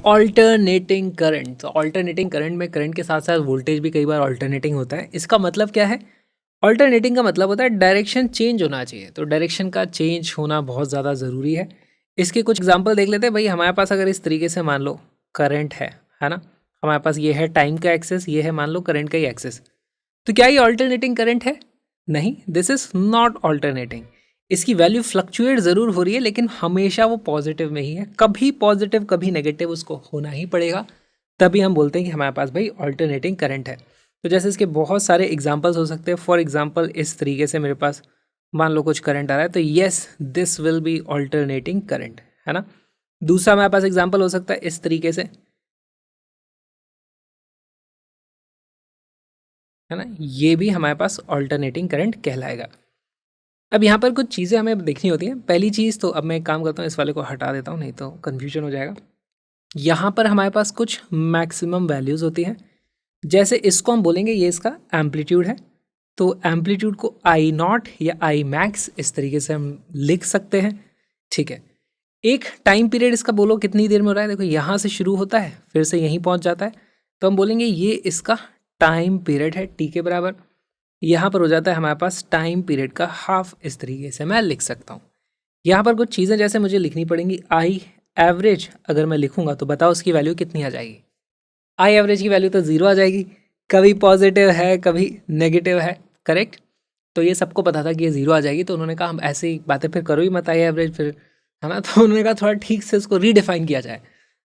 Alternating current. तो alternating current में current के साथ साथ वोल्टेज भी कई बार ऑल्टरनेटिंग होता है। इसका मतलब क्या है? ऑल्टरनेटिंग का मतलब होता है डायरेक्शन चेंज होना चाहिए। तो डायरेक्शन का चेंज होना बहुत ज़्यादा ज़रूरी है। इसके कुछ एग्जांपल देख लेते हैं। भाई हमारे पास अगर इस तरीके से मान लो करंट है ना, हमारे पास ये है टाइम का एक्सेस, ये है मान लो करंट का ही एक्सेस। तो क्या ये ऑल्टरनेटिंग करंट है? नहीं, दिस इज नॉट ऑल्टरनेटिंग। इसकी वैल्यू फ्लक्चुएट ज़रूर हो रही है लेकिन हमेशा वो पॉजिटिव में ही है। कभी पॉजिटिव कभी नेगेटिव उसको होना ही पड़ेगा, तभी हम बोलते हैं कि हमारे पास भाई ऑल्टरनेटिंग करंट है। तो जैसे इसके बहुत सारे एग्जांपल्स हो सकते हैं। फॉर एग्जांपल इस तरीके से मेरे पास मान लो कुछ करंट आ रहा है, तो yes this will be alternating current, है ना। दूसरा हमारे पास एग्जांपल हो सकता है इस तरीके से, है ना, ये भी हमारे पास ऑल्टरनेटिंग करंट कहलाएगा। अब यहाँ पर कुछ चीज़ें हमें देखनी होती हैं। पहली चीज़ तो अब मैं एक काम करता हूँ, इस वाले को हटा देता हूँ नहीं तो कन्फ्यूजन हो जाएगा। यहाँ पर हमारे पास कुछ मैक्सिमम वैल्यूज़ होती हैं। जैसे इसको हम बोलेंगे ये इसका एम्पलीट्यूड है, तो एम्पलीट्यूड को आई नॉट या आई मैक्स इस तरीके से हम लिख सकते हैं। ठीक है, एक टाइम पीरियड इसका बोलो कितनी देर में हो रहा है। देखो यहाँ से शुरू होता है फिर से यहीं पहुँच जाता है, तो हम बोलेंगे ये इसका टाइम पीरियड है। टी के बराबर यहाँ पर हो जाता है हमारे पास टाइम पीरियड का हाफ। इस तरीके से मैं लिख सकता हूँ। यहाँ पर कुछ चीज़ें जैसे मुझे लिखनी पड़ेंगी। आई एवरेज अगर मैं लिखूंगा तो बताओ उसकी वैल्यू कितनी आ जाएगी। आई एवरेज की वैल्यू तो ज़ीरो आ जाएगी। कभी पॉजिटिव है कभी नेगेटिव है, करेक्ट। तो ये सबको पता था कि ये ज़ीरो आ जाएगी, तो उन्होंने कहा हम ऐसी बातें फिर करो ही मत आई एवरेज फिर, है ना। तो उन्होंने कहा थोड़ा ठीक से उसको रीडिफाइन किया जाए।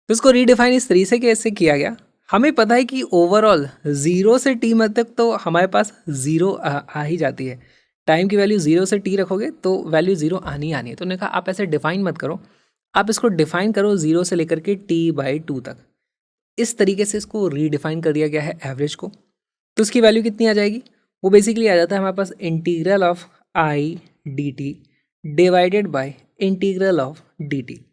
तो इसको रीडिफाइन इस तरीके से कैसे किया गया, हमें पता है कि ओवरऑल ज़ीरो से टी मत तक तो हमारे पास ज़ीरो आ ही जाती है। टाइम की वैल्यू ज़ीरो से टी रखोगे तो वैल्यू ज़ीरो आनी ही आनी है। तो उन्होंने कहा आप ऐसे डिफाइन मत करो, आप इसको डिफाइन करो ज़ीरो से लेकर के t/2 तक। इस तरीके से इसको रीडिफाइन कर दिया गया है एवरेज को। तो उसकी वैल्यू कितनी आ जाएगी, वो बेसिकली आ जाता है हमारे पास integral of I D T divided by integral of D T.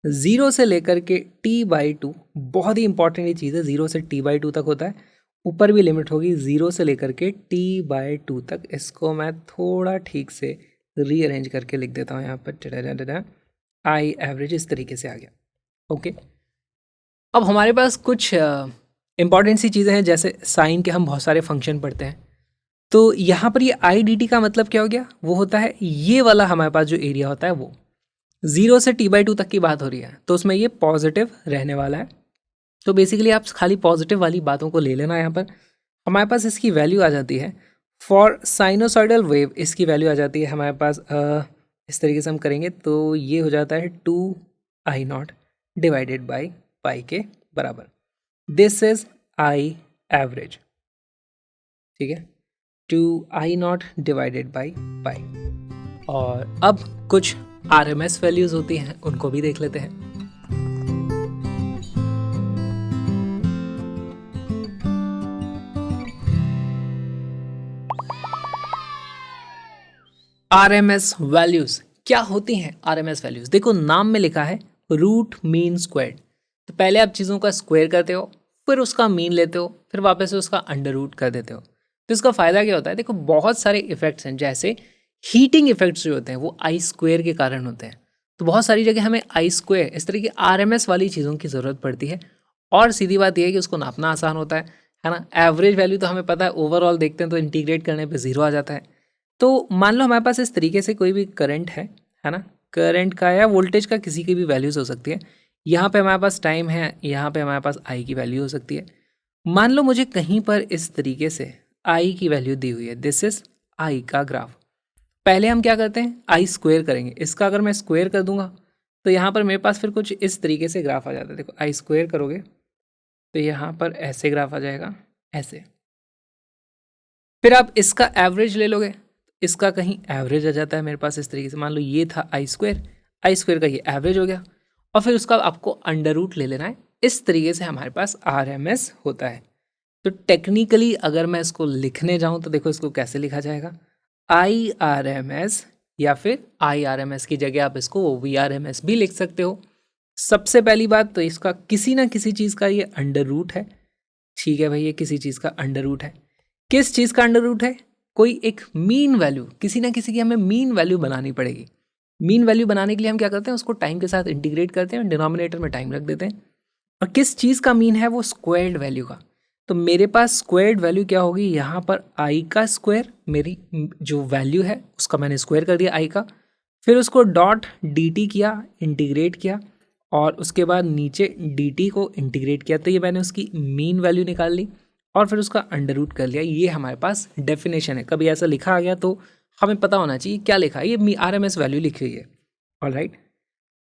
Zero से लेकर के t/2, बहुत ही इंपॉर्टेंट ये चीज़ है, ज़ीरो से t/2 तक होता है। ऊपर भी लिमिट होगी ज़ीरो से लेकर के t/2 तक। इसको मैं थोड़ा ठीक से रीअरेंज करके लिख देता हूँ यहाँ पर। आई एवरेज इस तरीके से आ गया। ओके, अब हमारे पास कुछ इंपॉर्टेंट सी चीज़ें हैं। जैसे साइन के हम बहुत सारे फंक्शन पढ़ते हैं, तो यहाँ पर ये आई डी टी का मतलब क्या हो गया, वो होता है ये वाला हमारे पास जो एरिया होता है वो ज़ीरो से t/2 तक की बात हो रही है, तो उसमें ये पॉजिटिव रहने वाला है। तो बेसिकली आप खाली पॉजिटिव वाली बातों को ले लेना। यहाँ पर हमारे पास इसकी वैल्यू आ जाती है फॉर साइनोसॉइडल वेव, इसकी वैल्यू आ जाती है हमारे पास इस तरीके से हम करेंगे तो ये हो जाता है 2I0 डिवाइडेड बाई पाई के बराबर। दिस इज आई एवरेज, ठीक है, 2I0 डिवाइडेड बाई पाई। और अब कुछ RMS वैल्यूज होती हैं, उनको भी देख लेते हैं। RMS वैल्यूज क्या होती हैं? RMS वैल्यूज देखो नाम में लिखा है रूट मीन स्क्वायर्ड। तो पहले आप चीज़ों का स्क्वायर करते हो, फिर उसका मीन लेते हो, फिर वापस से उसका अंडर रूट कर देते हो। तो इसका फ़ायदा क्या होता है, देखो बहुत सारे इफेक्ट्स हैं। जैसे हीटिंग इफेक्ट्स जो होते हैं वो आई स्क्वायर के कारण होते हैं। तो बहुत सारी जगह हमें आई स्क्वायर इस तरह की RMS वाली चीज़ों की ज़रूरत पड़ती है। और सीधी बात यह है कि उसको नापना आसान होता है ना। एवरेज वैल्यू तो हमें पता है, ओवरऑल देखते हैं तो इंटीग्रेट करने पे ज़ीरो आ जाता है। तो मान लो हमारे पास इस तरीके से कोई भी करंट है ना, करंट का या वोल्टेज का किसी की भी वैल्यूज़ हो सकती है। यहाँ पे हमारे पास टाइम है, यहाँ पे हमारे पास आई की वैल्यू हो सकती है। मान लो मुझे कहीं पर इस तरीके से आई की वैल्यू दी हुई है, दिस इज आई का ग्राफ। पहले हम क्या करते हैं, आई स्क्वायर करेंगे। इसका अगर मैं स्क्वायर कर दूंगा तो यहाँ पर मेरे पास फिर कुछ इस तरीके से ग्राफ आ जाता है। देखो आई स्क्वायर करोगे तो यहाँ पर ऐसे ग्राफ आ जाएगा, ऐसे। फिर आप इसका एवरेज ले लोगे, इसका कहीं एवरेज आ जाता है मेरे पास इस तरीके से। मान लो ये था आई स्क्वायर का ये एवरेज हो गया, और फिर उसका आपको अंडर रूट ले लेना है। इस तरीके से हमारे पास RMS होता है। तो टेक्निकली अगर मैं इसको लिखने जाऊं तो देखो इसको कैसे लिखा जाएगा, IRMS, या फिर IRMS की जगह आप इसको VRMS भी लिख सकते हो। सबसे पहली बात तो इसका किसी ना किसी चीज़ का ये अंडर रूट है। ठीक है भाई, ये किसी चीज़ का अंडर रूट है। किस चीज़ का अंडर रूट है, कोई एक मीन वैल्यू, किसी ना किसी की हमें मीन वैल्यू बनानी पड़ेगी। मीन वैल्यू बनाने के लिए हम क्या करते हैं, उसको टाइम के साथ इंटीग्रेट करते हैं, डिनोमिनेटर में टाइम रख देते हैं। और किस चीज़ का मीन है? वो स्क्वायर्ड वैल्यू का। तो मेरे पास स्क्वायर्ड वैल्यू क्या होगी? यहाँ पर आई का स्क्वायर, मेरी जो वैल्यू है उसका मैंने स्क्वायर कर दिया आई का, फिर उसको डॉट डी टी किया, इंटीग्रेट किया, और उसके बाद नीचे डी टी को इंटीग्रेट किया, तो ये मैंने उसकी मीन वैल्यू निकाल ली और फिर उसका अंडर रूट कर लिया। ये हमारे पास डेफिनेशन है। कभी ऐसा लिखा आ गया तो हमें पता होना चाहिए क्या लिखा है, ये आर एम एस वैल्यू लिखी हुई है। ऑलराइट,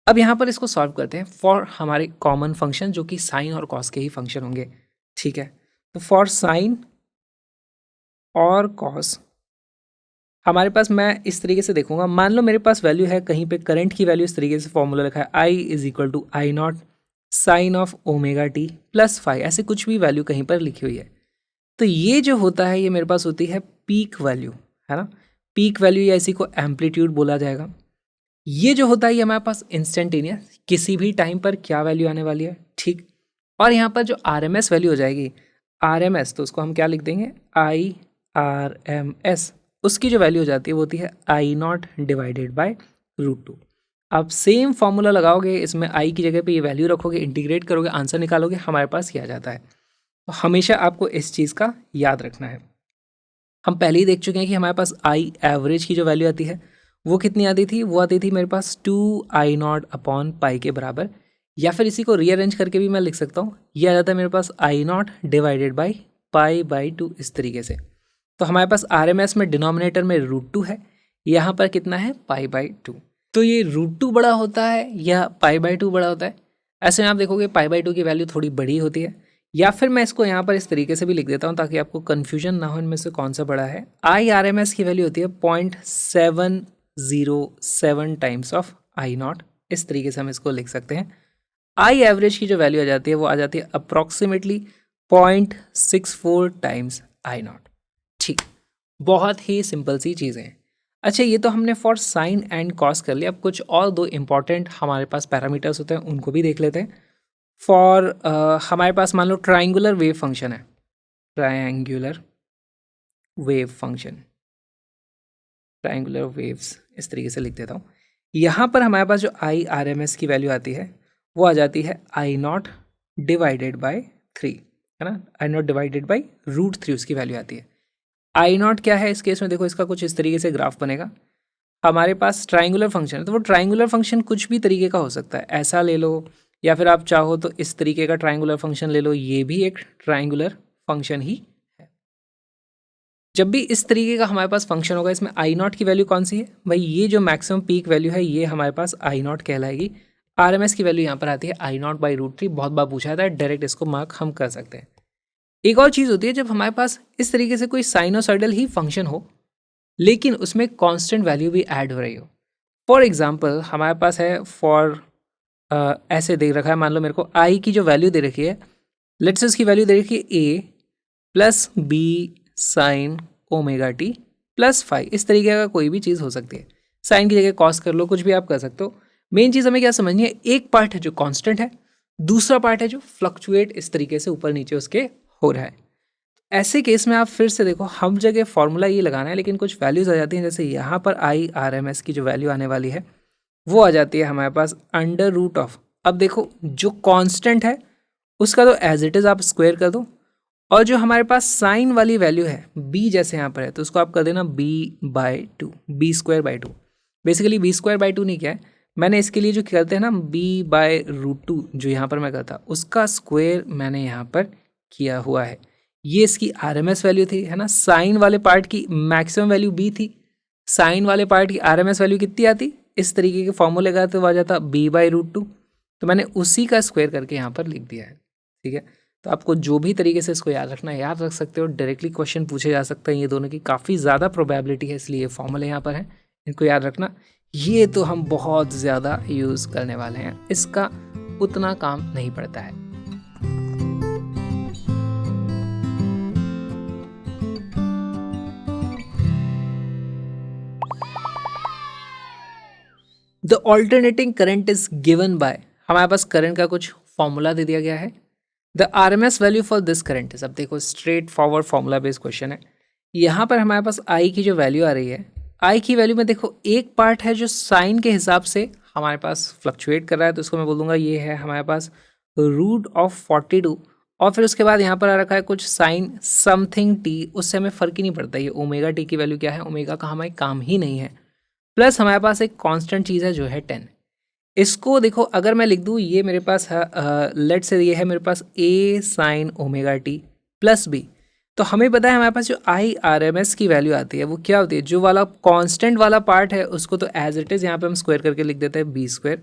अब यहाँ पर इसको सॉल्व करते हैं फॉर हमारे कॉमन फंक्शन जो कि साइन और कॉस के ही फंक्शन होंगे। ठीक है, तो फॉर साइन और कॉस हमारे पास, मैं इस तरीके से देखूंगा, मान लो मेरे पास वैल्यू है कहीं पे करंट की वैल्यू इस तरीके से फॉर्मूला लिखा है, I is equal to I nought sine of omega T plus five, ऐसे कुछ भी वैल्यू कहीं पर लिखी हुई है। तो ये जो होता है ये मेरे पास होती है पीक वैल्यू, है ना। पीक वैल्यू या इसी को एम्पलीट्यूड बोला जाएगा। ये जो होता है ये हमारे पास इंस्टेंटेनियस, किसी भी टाइम पर क्या वैल्यू आने वाली है, ठीक। और यहाँ पर जो आर एम एस वैल्यू हो जाएगी, आर एम एस, तो उसको हम क्या लिख देंगे, आई आर एम एस, उसकी जो वैल्यू हो जाती है वो होती है I nought divided by root two. आप सेम फॉर्मूला लगाओगे, इसमें आई की जगह पे ये वैल्यू रखोगे, इंटीग्रेट करोगे, आंसर निकालोगे, हमारे पास ये आ जाता है। तो हमेशा आपको इस चीज़ का याद रखना है। हम पहले ही देख चुके हैं कि हमारे पास आई एवरेज की जो वैल्यू आती है वो कितनी आती थी, वो आती थी मेरे पास 2 आई नॉट अपॉन पाई के बराबर, या फिर इसी को रीअरेंज करके भी मैं लिख सकता हूँ, ये आ जाता है मेरे पास I nought divided by pi by two, इस तरीके से। तो हमारे पास आर एम एस में डिनोमिनेटर में रूट टू है, यहाँ पर कितना है, पाई बाई टू। तो ये रूट टू बड़ा होता है या पाई बाई टू बड़ा होता है? ऐसे में आप देखोगे पाई बाई टू की वैल्यू थोड़ी बड़ी होती है, या फिर मैं इसको यहाँ पर इस तरीके से भी लिख देता हूँ ताकि आपको कन्फ्यूजन ना हो इनमें से कौन सा बड़ा है। आई आर एम एस की वैल्यू होती है 0.707 टाइम्स ऑफ आई नॉट, इस तरीके से हम इसको लिख सकते हैं। आई एवरेज की जो वैल्यू आ जाती है वो आ जाती है अप्रॉक्सीमेटली 0.64 टाइम्स आई नॉट। ठीक, बहुत ही सिंपल सी चीज़ें हैं। अच्छा, ये तो हमने फॉर साइन एंड कॉस कर लिया। अब कुछ और दो इंपॉर्टेंट हमारे पास पैरामीटर्स होते हैं, उनको भी देख लेते हैं। फॉर हमारे पास मान लो ट्राइंगुलर वेव फंक्शन है, triangular wave function, triangular waves, इस तरीके से लिख देता हूँ। यहाँ पर हमारे पास जो आई आर एम एस की वैल्यू आती है वो आ जाती है I nought divided by three, है ना, I nought divided by root three उसकी वैल्यू आती है। आई नॉट क्या है इस केस में, देखो इसका कुछ इस तरीके से ग्राफ बनेगा। हमारे पास ट्राइंगुलर फंक्शन है, तो वो ट्राइंगुलर फंक्शन कुछ भी तरीके का हो सकता है, ऐसा ले लो, या फिर आप चाहो तो इस तरीके का ट्राइंगुलर फंक्शन ले लो, ये भी एक ट्राइंगुलर फंक्शन ही है। जब भी इस तरीके का हमारे पास फंक्शन होगा, इसमें आई नॉट की वैल्यू कौन सी है भाई, ये जो मैक्सिमम पीक वैल्यू है ये हमारे पास आई नॉट कहलाएगी। आर एम एस की वैल्यू यहाँ पर आती है I not by root three, बहुत बार पूछा था, डायरेक्ट इसको मार्क हम कर सकते हैं। एक और चीज़ होती है जब हमारे पास इस तरीके से कोई साइनोसॉइडल ही फंक्शन हो लेकिन उसमें कांस्टेंट वैल्यू भी ऐड हो रही हो। फॉर एग्जांपल हमारे पास है फॉर ऐसे दे रखा है, मान लो मेरे को आई की जो वैल्यू दे रखी है, लेट्स से उसकी वैल्यू दे रखी है A plus B sine omega T plus five, इस तरीके का कोई भी चीज़ हो सकती है। साइन की जगह कॉस कर लो, कुछ भी आप कर सकते हो। मेन चीज़ हमें क्या समझनी है, एक पार्ट है जो कांस्टेंट है, दूसरा पार्ट है जो फ्लक्चुएट इस तरीके से ऊपर नीचे उसके हो रहा है। ऐसे केस में आप फिर से देखो, हम जगह फॉर्मूला ये लगाना है लेकिन कुछ वैल्यूज आ जाती हैं, जैसे यहाँ पर आई आर एम एस की जो वैल्यू आने वाली है वो आ जाती है हमारे पास अंडर रूट ऑफ, अब देखो जो कांस्टेंट है उसका तो एज इट इज़ आप स्क्वायर कर दो, और जो हमारे पास साइन वाली वैल्यू है बी जैसे यहाँ पर है तो उसको आप कर देना B by two, B square by two. Basically B square by two नहीं किया है मैंने, इसके लिए जो करते हैं ना बी बाय रूट टू, जो यहाँ पर मैं करता उसका स्क्वायर मैंने यहाँ पर किया हुआ है। ये इसकी आर एम एस वैल्यू थी, है ना, साइन वाले पार्ट की मैक्सिमम वैल्यू बी थी, साइन वाले पार्ट की आर एम एस वैल्यू कितनी आती, इस तरीके के फॉर्मूले का तो आ जाता बी बाई रूट टू, तो मैंने उसी का स्क्वायर करके यहाँ पर लिख दिया है। ठीक है, तो आपको जो भी तरीके से इसको याद रखना है याद रख सकते हो, डायरेक्टली क्वेश्चन पूछे जा सकते हैं, ये दोनों की काफ़ी ज़्यादा प्रोबेबिलिटी है, इसलिए फॉर्मूले यहाँ पर हैं, इनको याद रखना। ये तो हम बहुत ज़्यादा यूज़ करने वाले हैं, इसका उतना काम नहीं पड़ता है। The alternating current is given by, हमारे पास करंट का कुछ फॉर्मूला दे दिया गया है। The R M S value for this current is, अब देखो straightforward formula based question है। यहाँ पर हमारे पास आई की जो वैल्यू आ रही है, आई की वैल्यू में देखो एक पार्ट है जो साइन के हिसाब से हमारे पास फ्लक्चुएट कर रहा है, तो उसको मैं बोलूँगा ये है हमारे पास रूट ऑफ 42 और फिर उसके बाद यहाँ पर आ रखा है कुछ साइन समथिंग टी, उससे हमें फ़र्क ही नहीं पड़ता ये ओमेगा टी की वैल्यू क्या है, ओमेगा का हमें काम ही नहीं है। प्लस हमारे पास एक कांस्टेंट चीज़ है जो है 10। इसको देखो अगर मैं लिख दूँ ये मेरे पास है लेट से ये है मेरे पास A sine omega T plus B, तो हमें पता है हमारे पास जो आई आर एम एस की वैल्यू आती है वो क्या होती है, जो वाला कांस्टेंट वाला पार्ट है उसको तो एज इट इज़ यहाँ पे हम स्क्वायर करके लिख देते हैं बी स्क्वायर,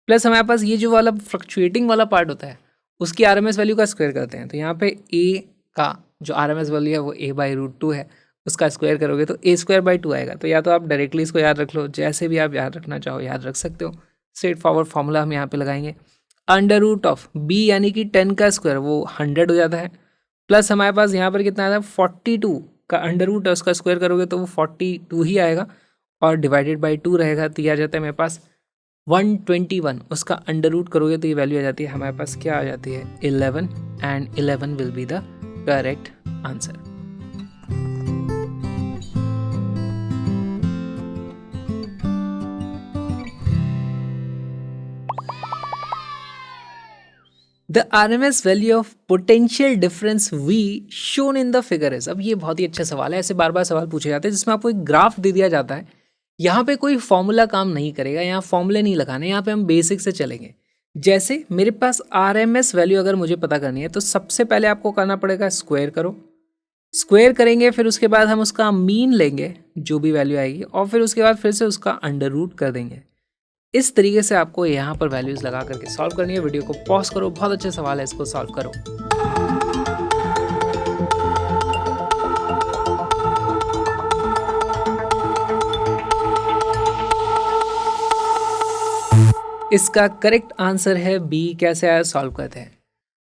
प्लस हमारे पास ये जो वाला फ्लक्चुएटिंग वाला पार्ट होता है उसकी आर एम एस वैल्यू का स्क्वायर करते हैं। तो यहाँ पे ए का जो आर एम एस वैल्यू है वो ए बाई रूट टू है, उसका स्क्वायर करोगे तो ए स्क्वायर बाई टू आएगा। तो या तो आप डायरेक्टली इसको याद रख लो, जैसे भी आप याद रखना चाहो याद रख सकते हो। स्ट्रेट फॉरवर्ड फॉर्मूला हम यहाँ पे लगाएंगे, अंडर रूट ऑफ बी यानी कि 10 का स्क्वायर वो 100 हो जाता है, प्लस हमारे पास यहाँ पर कितना आता है 42 का अंडर रूट है, उसका स्क्वायर करोगे तो वो 42 ही आएगा और डिवाइडेड बाई 2 रहेगा, तो ये आ जाता है मेरे पास 121, उसका अंडर रूट करोगे तो ये वैल्यू आ जाती है हमारे पास क्या आ जाती है 11 and 11 will be the correct answer. The RMS value of potential difference V shown in the figure is. अब ये बहुत ही अच्छा सवाल है, ऐसे बार बार सवाल पूछे जाते हैं जिसमें आपको एक ग्राफ दे दिया जाता है, यहाँ पे कोई फॉर्मूला काम नहीं करेगा, यहाँ फॉर्मूले नहीं लगाने, यहाँ पे हम बेसिक से चलेंगे। जैसे मेरे पास RMS वैल्यू अगर मुझे पता करनी है तो सबसे पहले आपको करना पड़ेगा स्क्वायर करो, स्क्वायर करेंगे फिर उसके बाद हम उसका मीन लेंगे जो भी वैल्यू आएगी और फिर उसके बाद फिर से उसका अंडर रूट कर देंगे। इस तरीके से आपको यहाँ पर वैल्यूज लगा करके सॉल्व करनी है। वीडियो को पॉज करो, बहुत अच्छा सवाल है, इसको सॉल्व करो। इसका करेक्ट आंसर है बी। कैसे आया सॉल्व करते हैं।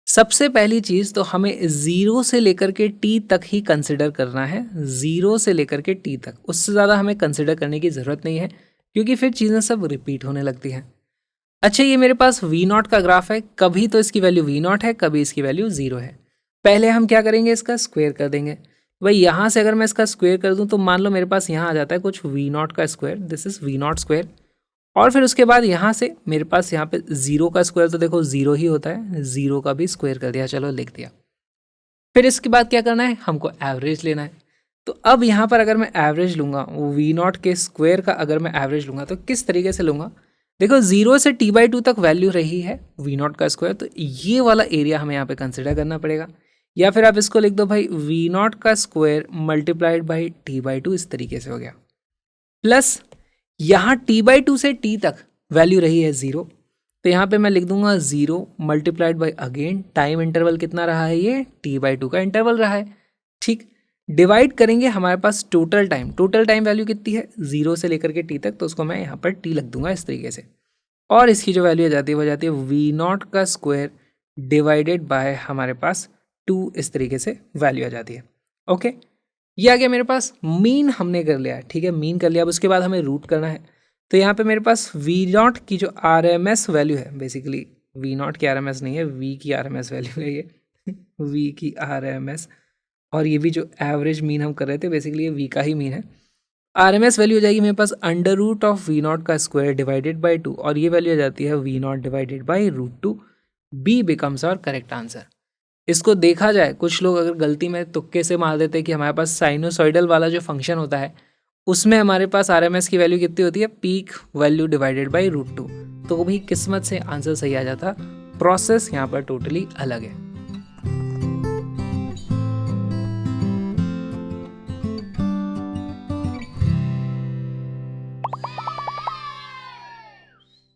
सबसे पहली चीज तो हमें 0 से लेकर के टी तक ही कंसिडर करना है, 0 से लेकर के टी तक, उससे ज़्यादा हमें कंसिडर करने की ज़रूरत नहीं है क्योंकि फिर चीज़ें सब रिपीट होने लगती हैं। अच्छा ये मेरे पास V0 का ग्राफ है, कभी तो इसकी वैल्यू V0 है, कभी इसकी वैल्यू 0 है। पहले हम क्या करेंगे, इसका स्क्वायर कर देंगे। भाई यहाँ से अगर मैं इसका स्क्वायर कर दूँ तो मान लो मेरे पास यहाँ आ जाता है कुछ V0 का square, this is V0 square. और फिर उसके बाद यहाँ से मेरे पास यहाँ पे 0 का स्क्वायर तो देखो 0 ही होता है, 0 का भी स्क्वायर कर दिया, चलो लिख दिया। फिर इसके बाद क्या करना है, हमको एवरेज लेना है। तो अब यहाँ पर अगर मैं एवरेज लूँगा वो V0 के स्क्वायर का, अगर मैं एवरेज लूँगा तो किस तरीके से लूँगा, देखो 0 से t/2 तक वैल्यू रही है V0 का स्क्वायर, तो ये वाला एरिया हमें यहाँ पे कंसिडर करना पड़ेगा। या फिर आप इसको लिख दो भाई V0 का स्क्वायर मल्टीप्लाइड बाई t/2, इस तरीके से हो गया। प्लस यहाँ t/2 से t तक वैल्यू रही है 0, तो यहाँ पे मैं लिख दूंगा 0 multiplied by again time interval कितना रहा है, ये t/2 का इंटरवल रहा है। ठीक, डिवाइड करेंगे हमारे पास टोटल टाइम वैल्यू कितनी है 0 से लेकर के t तक, तो उसको मैं यहाँ पर t लग दूंगा इस तरीके से। और इसकी जो वैल्यू आ जाती है वो जाती है V0 का स्क्वायर डिवाइडेड बाय हमारे पास 2, इस तरीके से वैल्यू आ जाती है। ओके, ये आ गया मेरे पास, मीन हमने कर लिया। ठीक है, मीन कर लिया। अब उसके बाद हमें रूट करना है। तो यहाँ पे मेरे पास V0 की जो RMS वैल्यू है, बेसिकली V0 की RMS नहीं है, V की RMS वैल्यू है ये V की RMS, और ये भी जो एवरेज मीन हम कर रहे थे बेसिकली ये V का ही मीन है। RMS वैल्यू हो जाएगी मेरे पास अंडर रूट ऑफ V0 का स्क्वायर डिवाइडेड बाई 2, और ये वैल्यू आ जाती है V0 divided by root 2। B becomes our correct answer. इसको देखा जाए, कुछ लोग अगर गलती में तुक्के से मार देते हैं कि हमारे पास साइनोसॉइडल वाला जो फंक्शन होता है उसमें हमारे पास RMS की वैल्यू कितनी होती है, peak value divided by root 2, तो भी किस्मत से आंसर सही आ जाता। प्रोसेस यहाँ पर टोटली अलग है।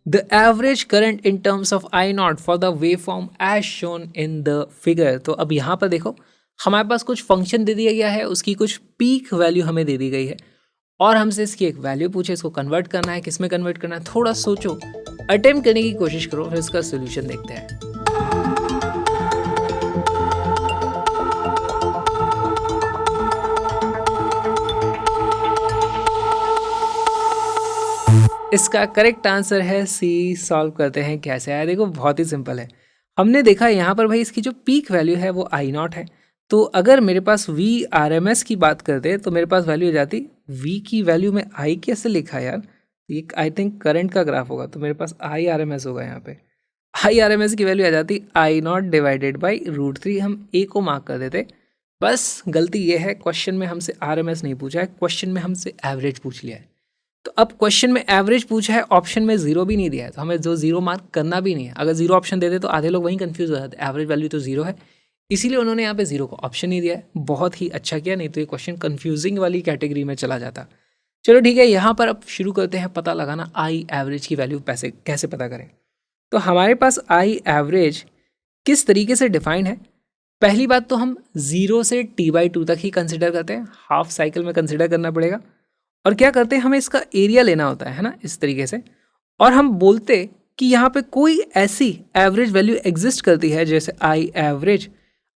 The average current in terms of I0 for the waveform as shown in the figure। तो अब यहाँ पर देखो हमारे पास कुछ फंक्शन दे दिया गया है, उसकी कुछ पीक वैल्यू हमें दे दी गई है और हमसे इसकी एक वैल्यू पूछे, इसको कन्वर्ट करना है। किस में कन्वर्ट करना है, थोड़ा सोचो, अटेम्प्ट करने की कोशिश करो, फिर इसका सोल्यूशन देखते हैं। इसका करेक्ट आंसर है सी। सॉल्व करते हैं कैसे आया, देखो बहुत ही सिंपल है। हमने देखा यहाँ पर भाई इसकी जो पीक वैल्यू है वो I0 है, तो अगर मेरे पास V RMS की बात करते तो मेरे पास वैल्यू हो जाती V की वैल्यू में I कैसे लिखा यार, ये आई थिंक करंट का ग्राफ होगा, तो मेरे पास I RMS होगा यहाँ पे। IRMS की वैल्यू आ जाती I0 डिवाइडेड बाई √3, हम A को मार्क कर देते। बस गलती ये है, क्वेश्चन में हमसे RMS नहीं पूछा है, क्वेश्चन में हमसे एवरेज पूछ लिया है। तो अब क्वेश्चन में एवरेज पूछा है, ऑप्शन में जीरो भी नहीं दिया है, तो हमें जो जीरो मार्क करना भी नहीं है। अगर जीरो ऑप्शन दे दे तो आधे लोग वहीं कंफ्यूज हो जाते, एवरेज वैल्यू तो जीरो है, इसीलिए उन्होंने यहाँ पे जीरो को ऑप्शन नहीं दिया है। बहुत ही अच्छा किया, नहीं तो ये क्वेश्चन कंफ्यूजिंग वाली कैटेगरी में चला जाता। चलो ठीक है, यहाँ पर अब शुरू करते हैं पता लगाना आई एवरेज की वैल्यू कैसे पता करें। तो हमारे पास आई एवरेज किस तरीके से डिफाइन है। पहली बात तो हम 0 से t/2 तक ही कंसिडर करते हैं, हाफ साइकिल में कंसिडर करना पड़ेगा। और क्या करते हैं, हमें इसका एरिया लेना होता है ना, इस तरीके से। और हम बोलते कि यहाँ पे कोई ऐसी एवरेज वैल्यू एग्जिस्ट करती है जैसे आई एवरेज,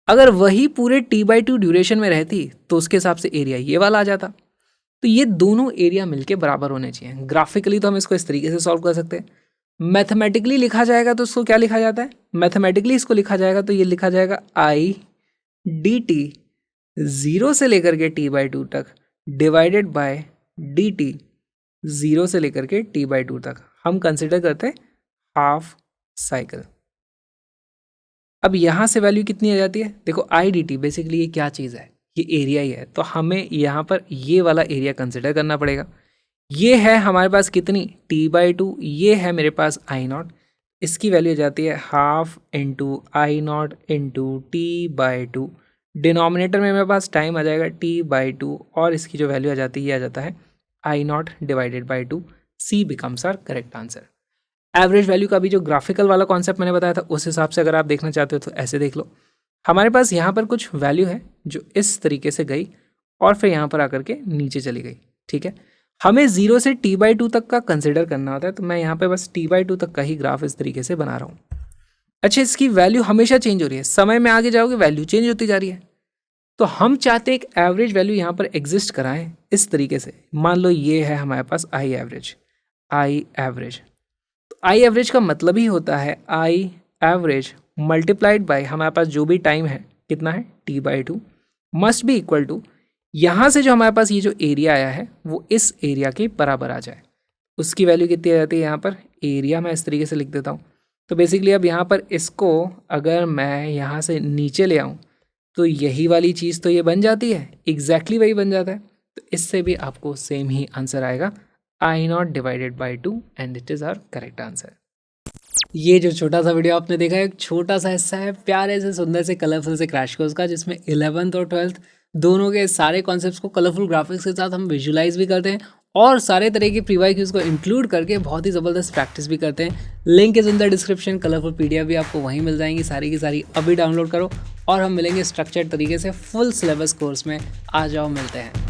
अगर वही पूरे t/2 ड्यूरेशन में रहती तो उसके हिसाब से एरिया ये वाला आ जाता। तो ये दोनों एरिया मिलके बराबर होने चाहिए। ग्राफिकली तो हम इसको इस तरीके से सॉल्व कर सकते हैं। मैथमेटिकली लिखा जाएगा तो उसको क्या लिखा जाता है, मैथमेटिकली इसको लिखा जाएगा तो ये लिखा जाएगा आई dt 0 से लेकर के t/2 तक डिवाइडेड बाय dt 0 से लेकर के t/2 तक। हम कंसिडर करते हैं हाफ साइकिल। अब यहाँ से वैल्यू कितनी आ जाती है, देखो आई dt बेसिकली ये क्या चीज़ है, ये एरिया ही है, तो हमें यहाँ पर ये वाला एरिया कंसिडर करना पड़ेगा। ये है हमारे पास कितनी t/2, ये है मेरे पास I0, इसकी वैल्यू जाती है half into I0 into t/2। Denominator में मेरे पास टाइम आ जाएगा t/2 और इसकी जो वैल्यू आ जाती है ये आ जाता है I0 divided by 2। C becomes our correct answer. Average value का भी जो ग्राफिकल वाला कॉन्सेप्ट मैंने बताया था उस हिसाब से अगर आप देखना चाहते हो तो ऐसे देख लो। हमारे पास यहाँ पर कुछ वैल्यू है जो इस तरीके से गई और फिर यहाँ पर आकर के नीचे चली गई, ठीक है। हमें 0 से t/2 तक का कंसिडर करना होता है, तो मैं यहाँ पे बस t/2 तक का ही ग्राफ इस तरीके से बना रहा हूँ। अच्छा, इसकी वैल्यू हमेशा चेंज हो रही है, समय में आगे जाओगे वैल्यू चेंज होती जा रही है। तो हम चाहते हैं एक एवरेज वैल्यू यहाँ पर एग्जिस्ट कराएं इस तरीके से। मान लो ये है हमारे पास आई एवरेज। तो आई एवरेज का मतलब ही होता है आई एवरेज मल्टीप्लाइड बाय हमारे पास जो भी टाइम है, कितना है t/2, must be equal to यहाँ से जो हमारे पास ये जो एरिया आया है वो इस एरिया के बराबर आ जाए। उसकी वैल्यू कितनी आ जाती है, यहाँ पर एरिया मैं इस तरीके से लिख देता हूँ। तो बेसिकली अब यहाँ पर इसको अगर मैं यहाँ से नीचे ले आऊँ तो यही वाली चीज़ तो ये बन जाती है, एग्जैक्टली वही बन जाता है। तो इससे भी आपको सेम ही आंसर आएगा, I0 divided by 2 and it is our correct answer. ये जो छोटा सा वीडियो आपने देखा है, एक छोटा सा हिस्सा है प्यारे से सुंदर से कलरफुल से क्रैश कोर्स का, जिसमें 11th और 12th दोनों के सारे कॉन्सेप्ट्स को कलरफुल ग्राफिक्स के साथ हम विजुलाइज भी करते हैं और सारे तरह की प्री वाई को इंक्लूड करके बहुत ही ज़बरदस्त प्रैक्टिस भी करते हैं। Link is in the description, colourful PDF भी आपको वहीं मिल जाएंगी, सारी की सारी अभी डाउनलोड करो और हम मिलेंगे स्ट्रक्चर्ड तरीके से फुल सिलेबस कोर्स में। आ जाओ, मिलते हैं।